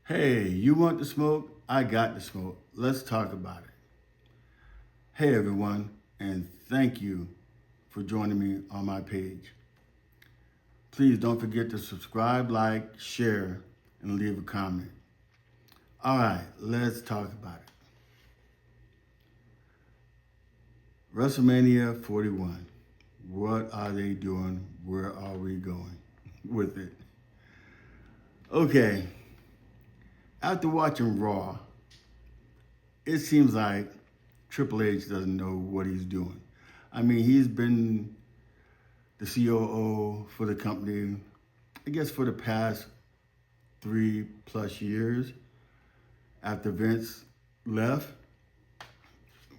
Hey, you want the smoke? I got the smoke. Let's talk about it. Hey, everyone, and thank you for joining me on my page. Please don't forget to subscribe, like, share, and leave a comment. All right, let's talk about it. WrestleMania 41. What are they doing? Where are we going with it? Okay, after watching Raw, it seems like Triple H doesn't know what he's doing. I mean, he's been the COO for the company, I guess, for the past 3+ years after Vince left.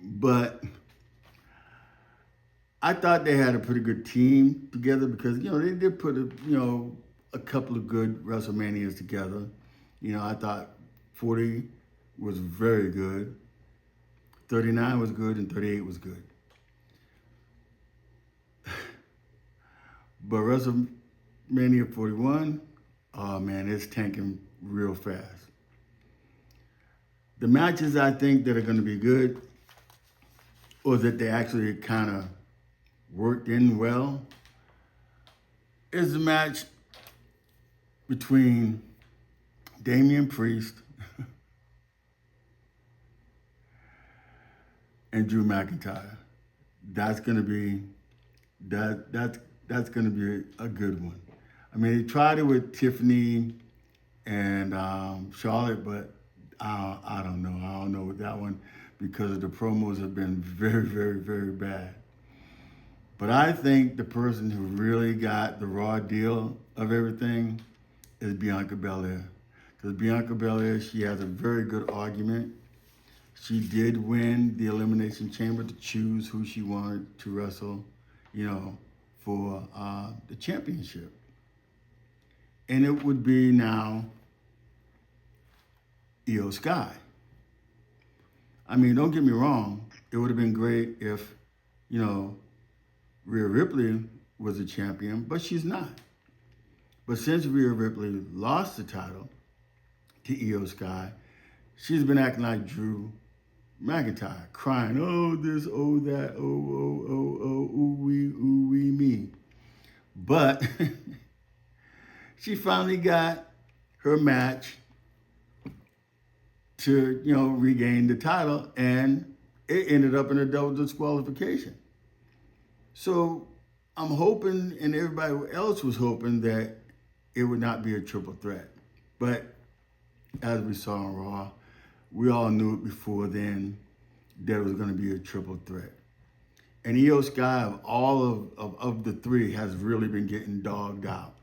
But I thought they had a pretty good team together because, they did put a couple of good WrestleManias together. I thought 40 was very good. 39 was good and 38 was good. But WrestleMania 41, oh man, it's tanking real fast. The matches I think that are going to be good, or that they actually kind of worked in well, is the match between Damian Priest and Drew McIntyre. That's gonna be that's gonna be a good one. I mean, they tried it with Tiffany and Charlotte, but I don't know. I don't know with that one because the promos have been very, very, very bad. But I think the person who really got the raw deal of everything is Bianca Belair. Because Bianca Belair, she has a very good argument. She did win the Elimination Chamber to choose who she wanted to wrestle, for the championship. And it would be now Io Sky. I mean, don't get me wrong. It would have been great if, Rhea Ripley was a champion, but she's not. But since Rhea Ripley lost the title to Io Sky, she's been acting like Drew McIntyre, crying, oh, this, oh, that, ooh, wee, me. But she finally got her match to, regain the title, and it ended up in a double disqualification. So I'm hoping, and everybody else was hoping, that it would not be a triple threat. But as we saw on Raw, we all knew it before then that it was going to be a triple threat. And Io Sky, of all of the three, has really been getting dogged out.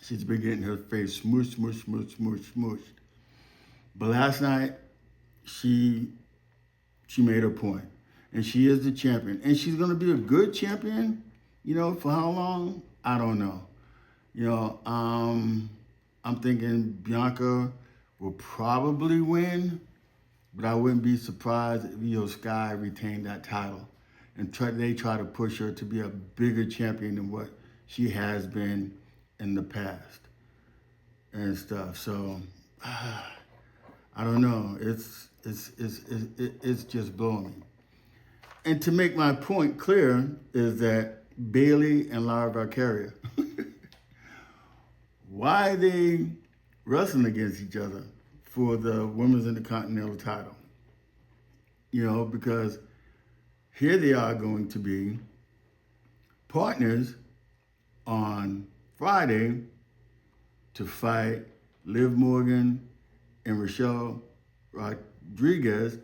She's been getting her face smooshed, smooshed, smooshed, smooshed, smooshed. But last night, she made her point. And she is the champion. And she's going to be a good champion, for how long? I don't know. I'm thinking Bianca will probably win, but I wouldn't be surprised if Io Sky retained that title and they try to push her to be a bigger champion than what she has been in the past and stuff. So I don't know. It's just blowing me. And to make my point clear is that Bayley and Lara Valkyria, why are they wrestling against each other for the Women's Intercontinental title? Because here they are going to be partners on Friday to fight Liv Morgan and Raquel Rodriguez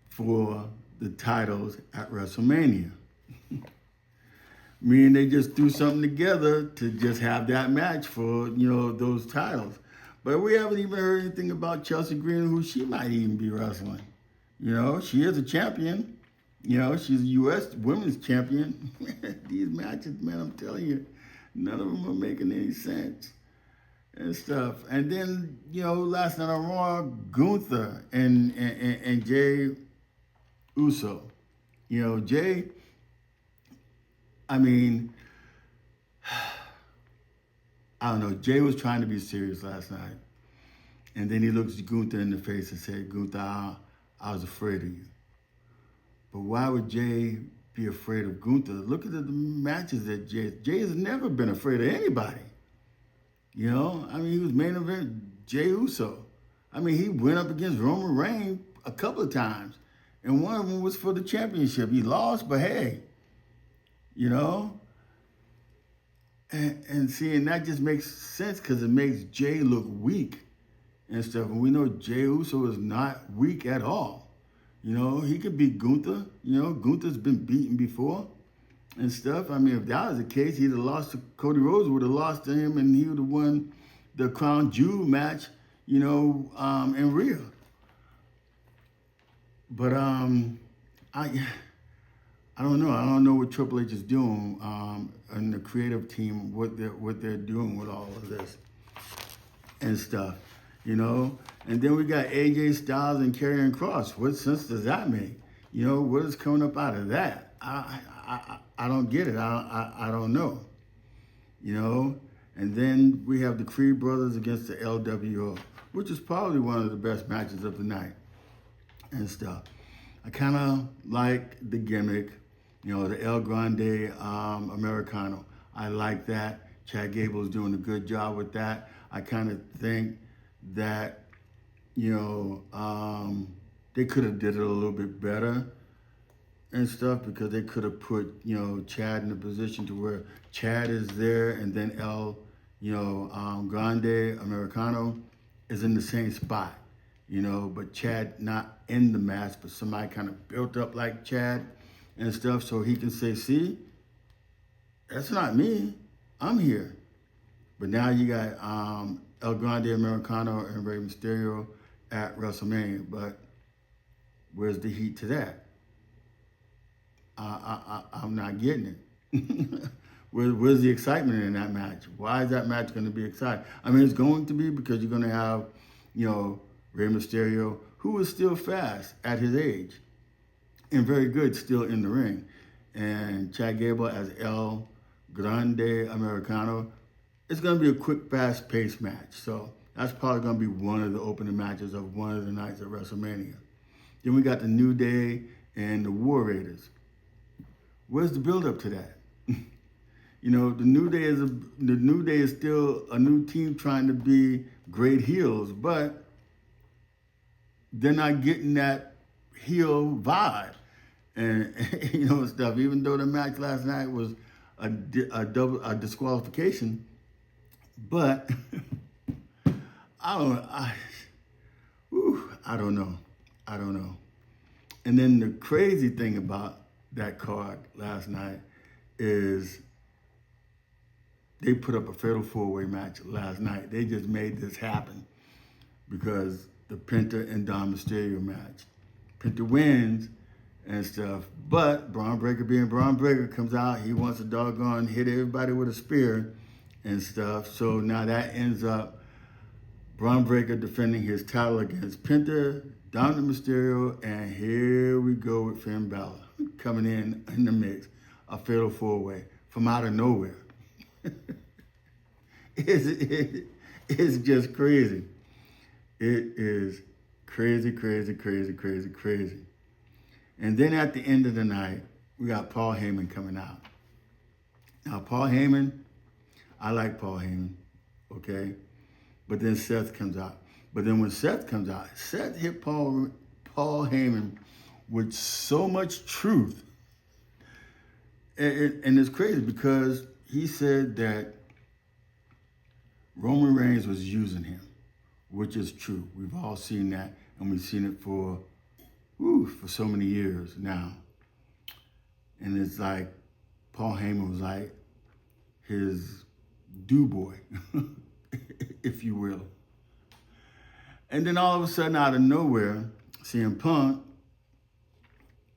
for the titles at WrestleMania. Meaning they just threw something together to just have that match for, those titles. But we haven't even heard anything about Chelsea Green, who she might even be wrestling. She is a champion. She's a U.S. women's champion. These matches, man, I'm telling you, none of them are making any sense and stuff. And then, last night on Raw, Gunther and Jay Uso. Jay, I I don't know. Jay was trying to be serious last night. And then he looks Gunther in the face and said, Gunther, I was afraid of you. But why would Jay be afraid of Gunther? Look at the matches that Jay has never been afraid of anybody. You know, I mean, he was main event Jey Uso. I mean, he went up against Roman Reigns a couple of times. And one of them was for the championship. He lost, but hey, you know. And see, and that just makes sense because it makes Jay look weak and stuff. And we know Jey Uso is not weak at all. You know, he could beat Gunther. You know, Gunther's been beaten before and stuff. I mean, if that was the case, he'd have lost to Cody Rhodes, would have lost to him, and he would have won the Crown Jewel match, you know, in Rio. But I don't know. I don't know what Triple H is doing and the creative team, what they're doing with all of this and stuff, you know. And then we got AJ Styles and Karrion Kross. What sense does that make? You know, what is coming up out of that? I don't get it. I don't know. You know. And then we have the Creed brothers against the LWO, which is probably one of the best matches of the night and stuff. I kind of like the gimmick, you know, the El Grande Americano. I like that. Chad Gable is doing a good job with that. I kind of think that, you know, they could have did it a little bit better and stuff because they could have put, you know, Chad in a position to where Chad is there and then El, you know, Grande Americano is in the same spot. You know, but Chad not in the match, but somebody kind of built up like Chad and stuff so he can say, see, that's not me. I'm here. But now you got El Grande Americano and Rey Mysterio at WrestleMania. But where's the heat to that? I'm not getting it. Where's the excitement in that match? Why is that match going to be exciting? I mean, it's going to be because you're going to have, you know, Rey Mysterio, who is still fast at his age and very good still in the ring. And Chad Gable as El Grande Americano. It's going to be a quick, fast-paced match. So that's probably going to be one of the opening matches of one of the nights at WrestleMania. Then we got the New Day and the War Raiders. Where's the build-up to that? You know, the New Day is still a new team trying to be great heels, but they're not getting that heel vibe and you know, stuff. Even though the match last night was a disqualification, but I don't know. And then the crazy thing about that card last night is they put up a fatal four-way match last night. They just made this happen because the Penta and Dom Mysterio match. Penta wins and stuff, but Braun Breaker being Braun Breaker comes out. He wants to doggone hit everybody with a spear and stuff. So now that ends up Braun Breaker defending his title against Penta, Dom Mysterio, and here we go with Finn Balor coming in the mix. A fatal four-way from out of nowhere. It's just crazy. It is crazy, crazy, crazy, crazy, crazy. And then at the end of the night, we got Paul Heyman coming out. Now, Paul Heyman, I like Paul Heyman, okay? But then Seth comes out. But then when Seth comes out, Seth hit Paul Heyman with so much truth. And it's crazy because he said that Roman Reigns was using him, which is true. We've all seen that, and we've seen it for so many years now. And it's like Paul Heyman was like his do-boy, if you will. And then all of a sudden, out of nowhere, CM Punk,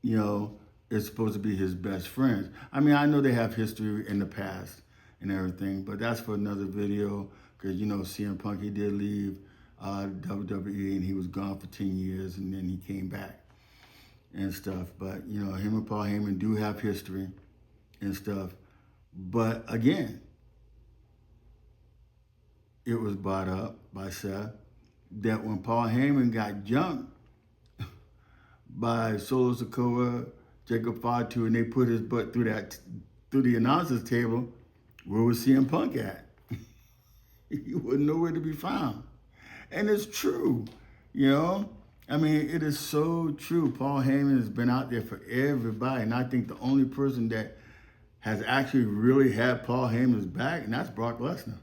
you know, is supposed to be his best friend. I mean, I know they have history in the past and everything, but that's for another video because, you know, CM Punk, he did leave WWE and he was gone for 10 years and then he came back and stuff. But, you know, him and Paul Heyman do have history and stuff. But again, it was brought up by Seth that when Paul Heyman got jumped by Solo Sikoa, Jacob Fatu, and they put his butt through the announcer's table, where was CM Punk at? He wasn't nowhere to be found. And it's true, you know? I mean, it is so true. Paul Heyman has been out there for everybody, and I think the only person that has actually really had Paul Heyman's back, and that's Brock Lesnar.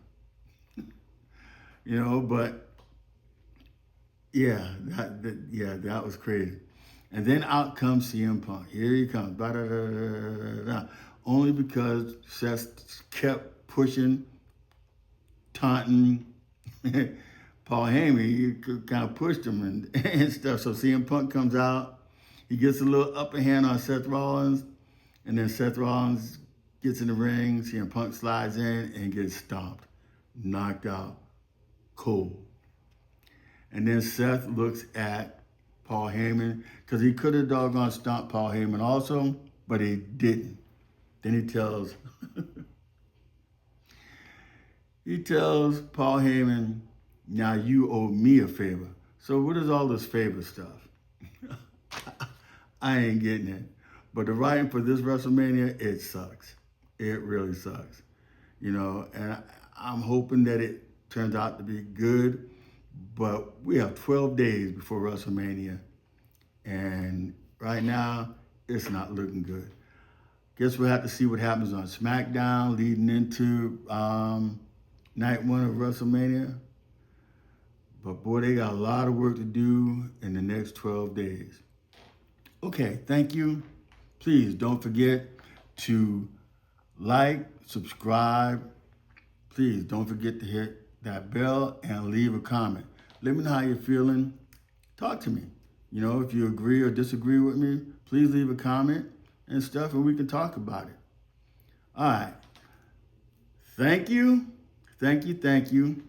You know, but yeah, that was crazy. And then out comes CM Punk. Here he comes. Only because Seth kept pushing, taunting Paul Heyman. He kind of pushed him and stuff. So CM Punk comes out. He gets a little upper hand on Seth Rollins. And then Seth Rollins gets in the ring. CM Punk slides in and gets stomped, knocked out, cold. And then Seth looks at Paul Heyman, because he could have doggone stomped Paul Heyman also, but he didn't. Then he tells Paul Heyman, now you owe me a favor. So what is all this favor stuff? I ain't getting it. But the writing for this WrestleMania, it sucks. It really sucks. You know, and I'm hoping that it turns out to be good. But we have 12 days before WrestleMania. And right now, it's not looking good. Guess we'll have to see what happens on SmackDown leading into night one of WrestleMania. But boy, they got a lot of work to do in the next 12 days. Okay, thank you. Please don't forget to like, subscribe. Please don't forget to hit that bell and leave a comment. Let me know how you're feeling. Talk to me. You know, if you agree or disagree with me, please leave a comment and stuff, and we can talk about it. All right. Thank you. Thank you. Thank you.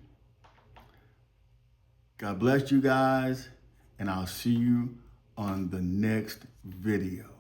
God bless you guys, and I'll see you on the next video.